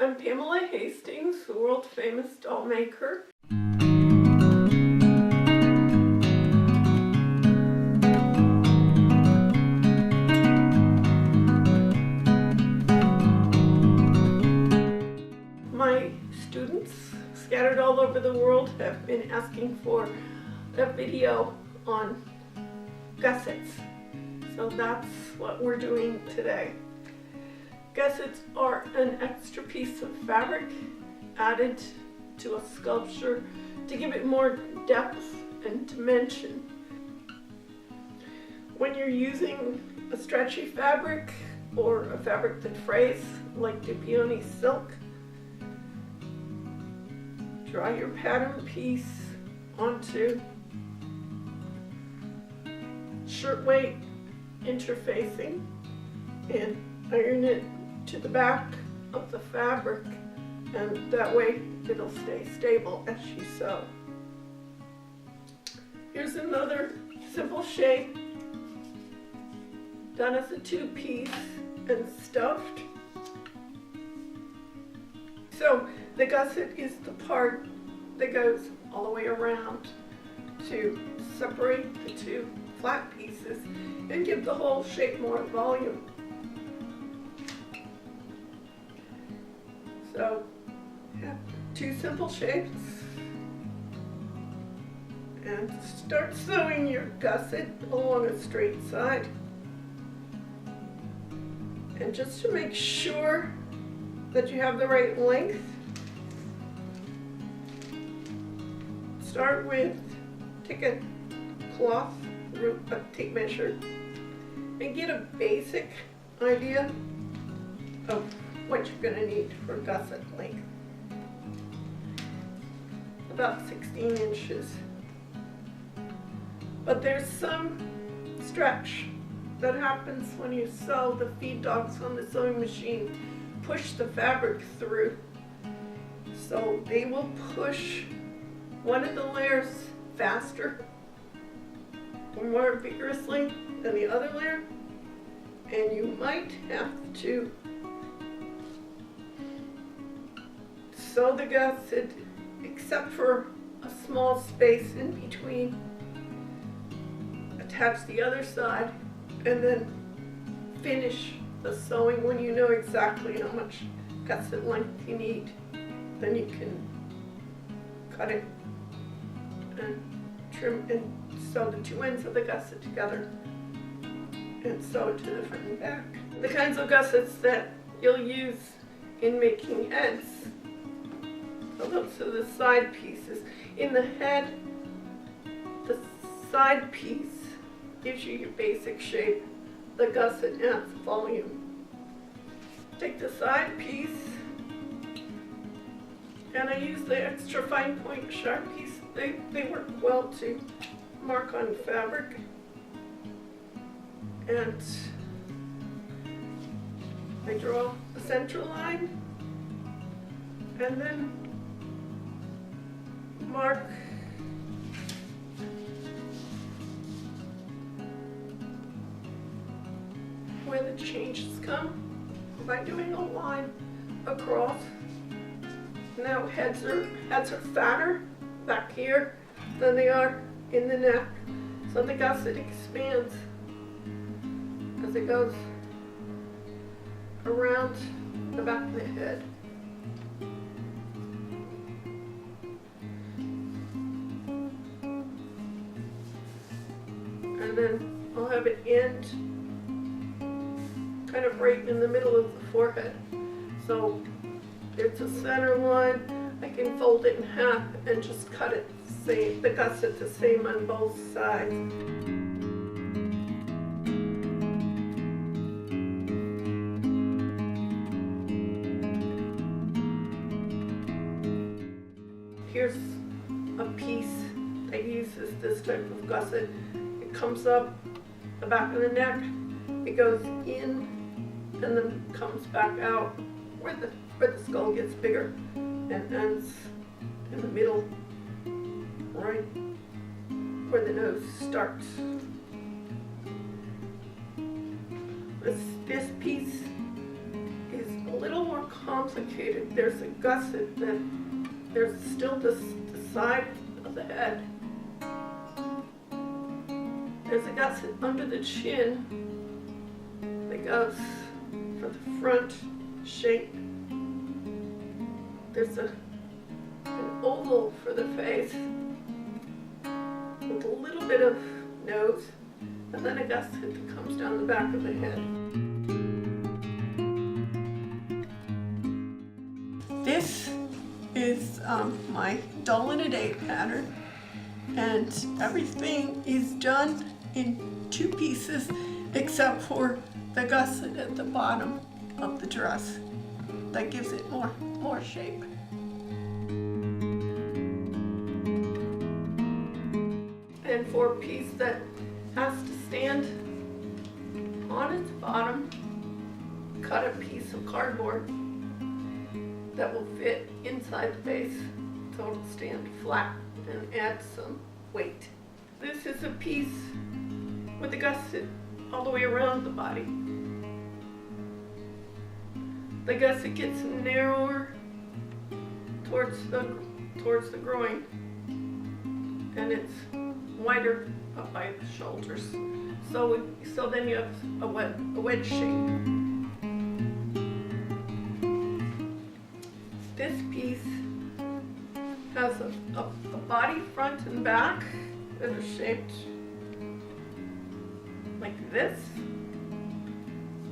I'm Pamela Hastings, the world famous doll maker. My students scattered all over the world have been asking for a video on gussets, so that's what we're doing today. Gussets are an extra piece of fabric added to a sculpture to give it more depth and dimension. When you're using a stretchy fabric or a fabric that frays like the peony silk, draw your pattern piece onto shirtweight interfacing and iron it to the back of the fabric, and that way it'll stay stable as you sew. Here's another simple shape done as a two-piece and stuffed. So the gusset is the part that goes all the way around to separate the two flat pieces and give the whole shape more volume. So, have two simple shapes, and start sewing your gusset along a straight side. And just to make sure that you have the right length, start with, take a cloth, a tape measure, and get a basic idea of what you're going to need for gusset length. About 16 inches. But there's some stretch that happens when you sew. The feed dogs on the sewing machine push the fabric through. So they will push one of the layers faster or more vigorously than the other layer, and you might have to sew the gusset except for a small space in between, attach the other side, and then finish the sewing when you know exactly how much gusset length you need. Then you can cut it and trim and sew the two ends of the gusset together and sew it to the front and back. The kinds of gussets that you'll use in making heads, so those are the side pieces. In the head, the side piece gives you your basic shape. The gusset adds volume. Take the side piece, and I use the extra fine point Sharpies. They work well to mark on fabric. And I draw a center line, and then mark where the changes come by doing a line across. Now heads are fatter back here than they are in the neck, so the gusset expands as it goes around the back of the head. And then I'll have it end kind of right in the middle of the forehead. So it's a center line. I can fold it in half and just cut it the gusset the same on both sides. Here's a piece that uses this type of gusset. It comes up the back of the neck, it goes in, and then comes back out where the skull gets bigger and ends in the middle, right where the nose starts. This piece is little more complicated. There's a gusset that there's still the side of the head. There's a gusset under the chin that goes for the front shape. There's an oval for the face with a little bit of nose, and then a gusset that comes down the back of the head. This is my doll in a day pattern, and everything is done in 2 pieces except for the gusset at the bottom of the dress. That gives it more shape. And for a piece that has to stand on its bottom, cut a piece of cardboard that will fit inside the base so it'll stand flat and add some weight. This is a piece with the gusset all the way around the body. The gusset gets narrower towards the groin, and it's wider up by the shoulders. So then you have a wedge shape. This piece has a body front and back that are shaped like this,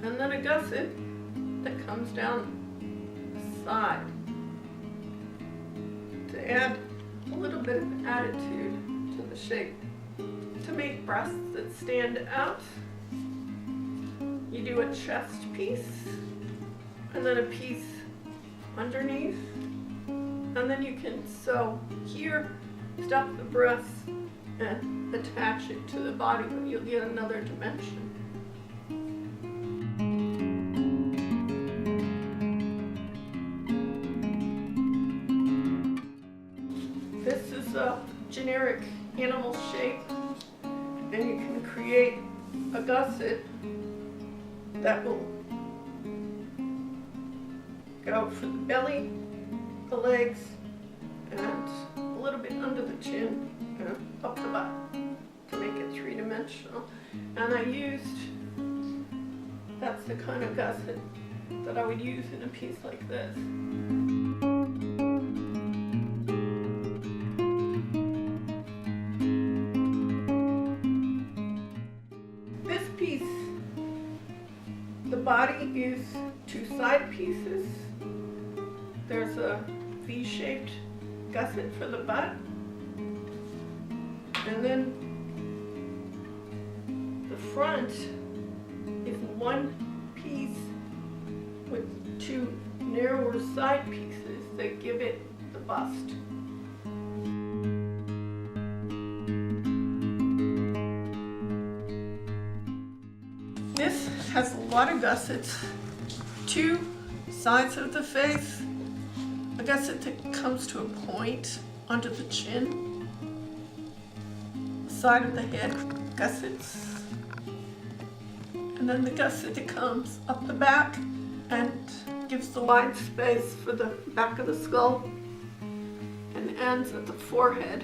and then a gusset that comes down the side to add a little bit of attitude to the shape. To make breasts that stand out, you do a chest piece, and then a piece underneath, and then you can sew here, stuff the breasts, and attach it to the body, but you'll get another dimension. This is a generic animal shape, and you can create a gusset that will go for the belly, the legs, and a little bit under the chin and up the butt to make it 3-dimensional. And that's the kind of gusset that I would use in a piece like this. This piece, the body is 2 side pieces. There's a V-shaped gusset for the butt, and then the front is 1 piece with 2 narrower side pieces that give it the bust. This has a lot of gussets, 2 sides of the face, a gusset that comes to a point under the chin, side of the head gussets, and then the gusset that comes up the back and gives the wide space for the back of the skull and ends at the forehead.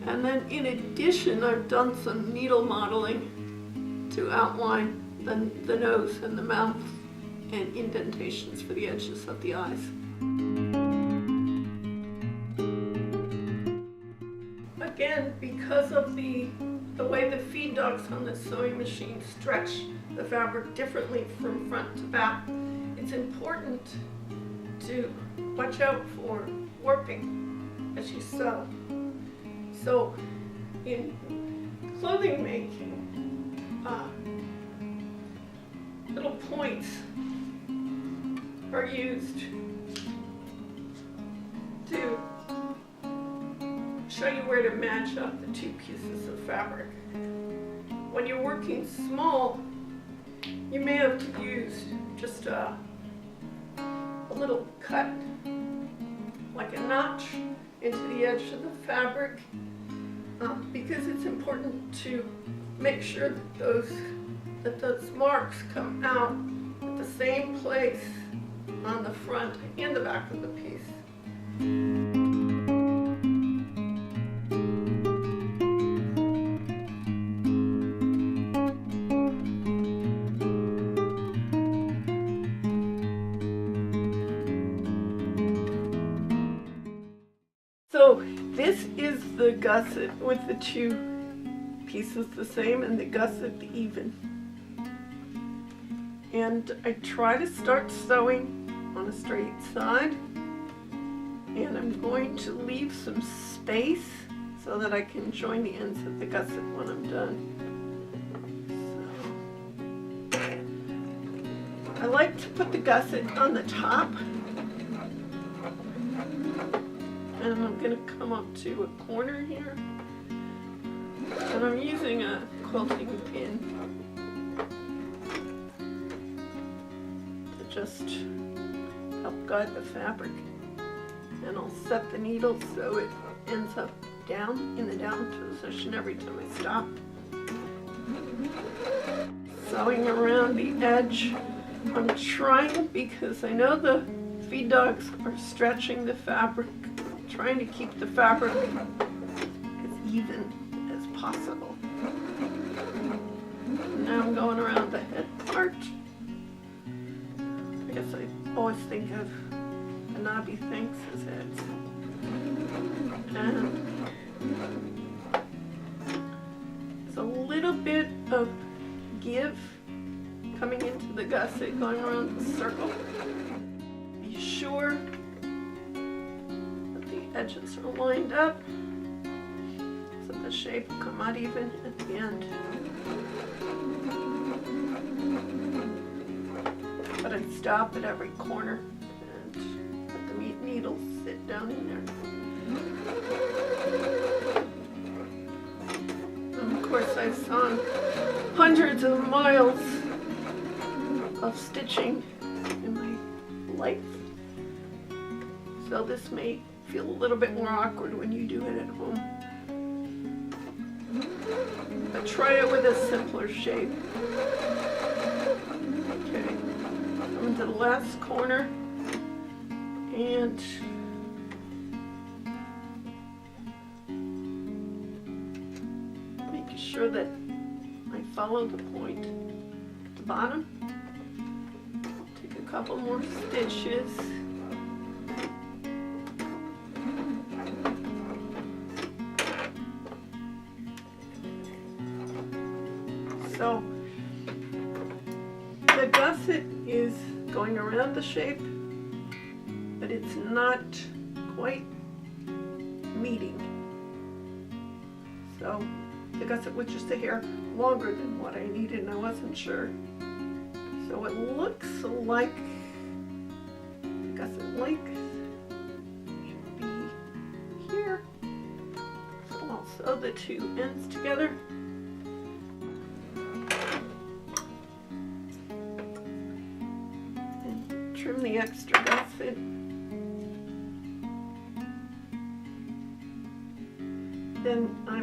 And then in addition, I've done some needle modeling to outline the nose and the mouth and indentations for the edges of the eyes. Again, because of the way the feed dogs on the sewing machine stretch the fabric differently from front to back, it's important to watch out for warping as you sew. So in clothing making, little points are used to show you where to match up the 2 pieces of fabric. When you're working small, you may have to use just a little cut, like a notch, into the edge of the fabric, because it's important to make sure that those marks come out at the same place on the front and the back of the piece. So this is the gusset with the two pieces the same and the gusset even. And I try to start sewing on a straight side, and I'm going to leave some space so that I can join the ends of the gusset when I'm done. So, I like to put the gusset on the top, and I'm going to come up to a corner here, and I'm using a quilting pin to just help guide the fabric, and I'll set the needle so it ends up down in the down position every time I stop. Sewing around the edge. I'm trying, because I know the feed dogs are stretching the fabric, trying to keep the fabric as even as possible. Now I'm going around the head part. I guess I always think of the knobby things as heads. And there's a little bit of give coming into the gusset, going around the circle. Be sure that the edges are lined up so the shape will come out even at the end. But I stop at every corner and let the needle sit down in there. And of course, I've sewn hundreds of miles of stitching in my life, so this may feel a little bit more awkward when you do it at home. But try it with a simpler shape. Okay, I'm into the last corner, and making sure that I follow the point at the bottom. Take a couple more stitches. So the gusset is going around the shape, but it's not quite meeting. So the gusset was just a hair longer than what I needed, and I wasn't sure. So it looks like the gusset length should be here. So I'll sew the two ends together. And trim the extra gusset. Then I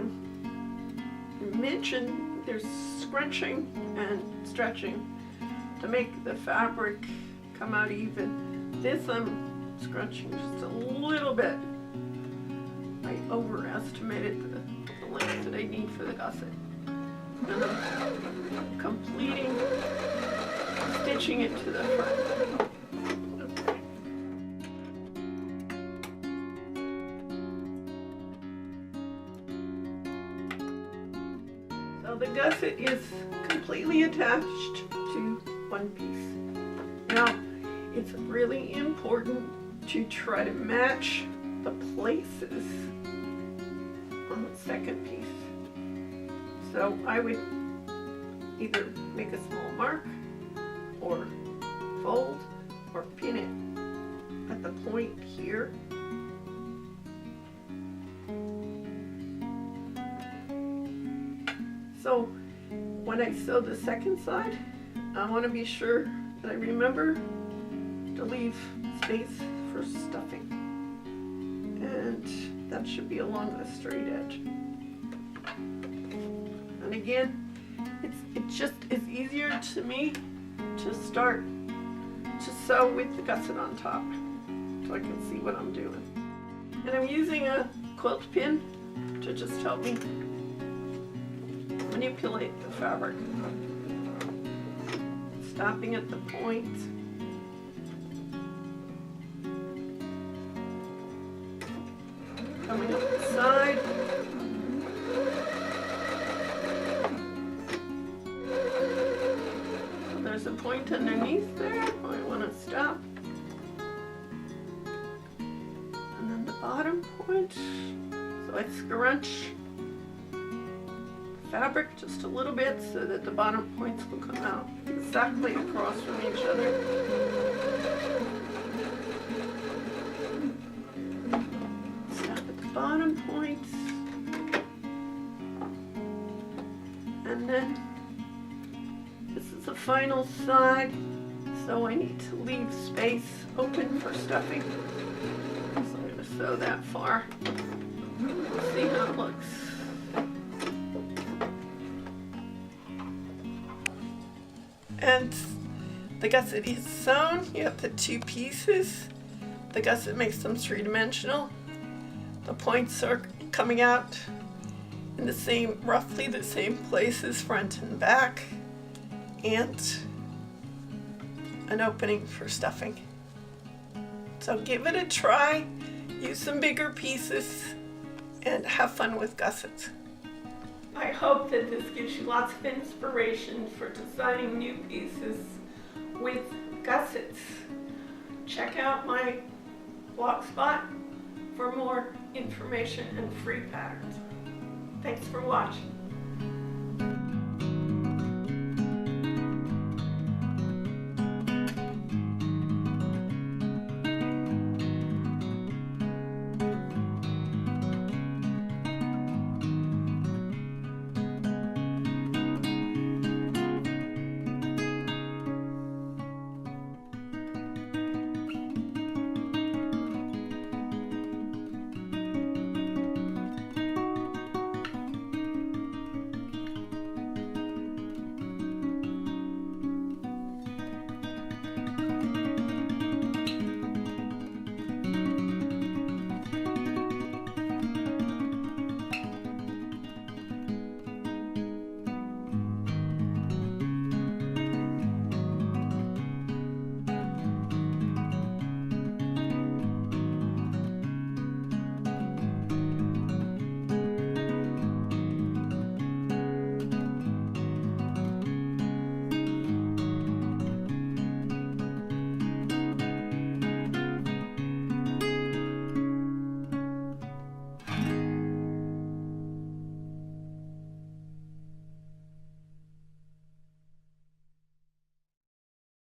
mentioned there's scrunching and stretching to make the fabric come out even. This I'm scrunching just a little bit. I overestimated the length that I need for the gusset. And I'm completing stitching it to the front. Okay. So the gusset is completely attached to one piece. Now, it's really important to try to match the places on the second piece. So I would either make a small mark or fold or pin it at the point here. So when I sew the second side, I want to be sure that I remember to leave space for stuffing, and that should be along the straight edge. And again, it just is easier to me to start to sew with the gusset on top so I can see what I'm doing. And I'm using a quilt pin to just help me manipulate the fabric. Stopping at the point. Coming up the side. There's a point underneath there. I want to stop. And then the bottom point. So I scrunch fabric just a little bit so that the bottom points will come out exactly across from each other. Stop at the bottom points. And then this is the final side, so I need to leave space open for stuffing. So I'm going to sew that far. See how it looks. And the gusset is sewn. You have the two pieces. The gusset makes them three-dimensional. The points are coming out in the same, roughly the same places, front and back, and an opening for stuffing. So give it a try, use some bigger pieces, and have fun with gussets. I hope that this gives you lots of inspiration for designing new pieces with gussets. Check out my blogspot for more information and free patterns. Thanks for watching.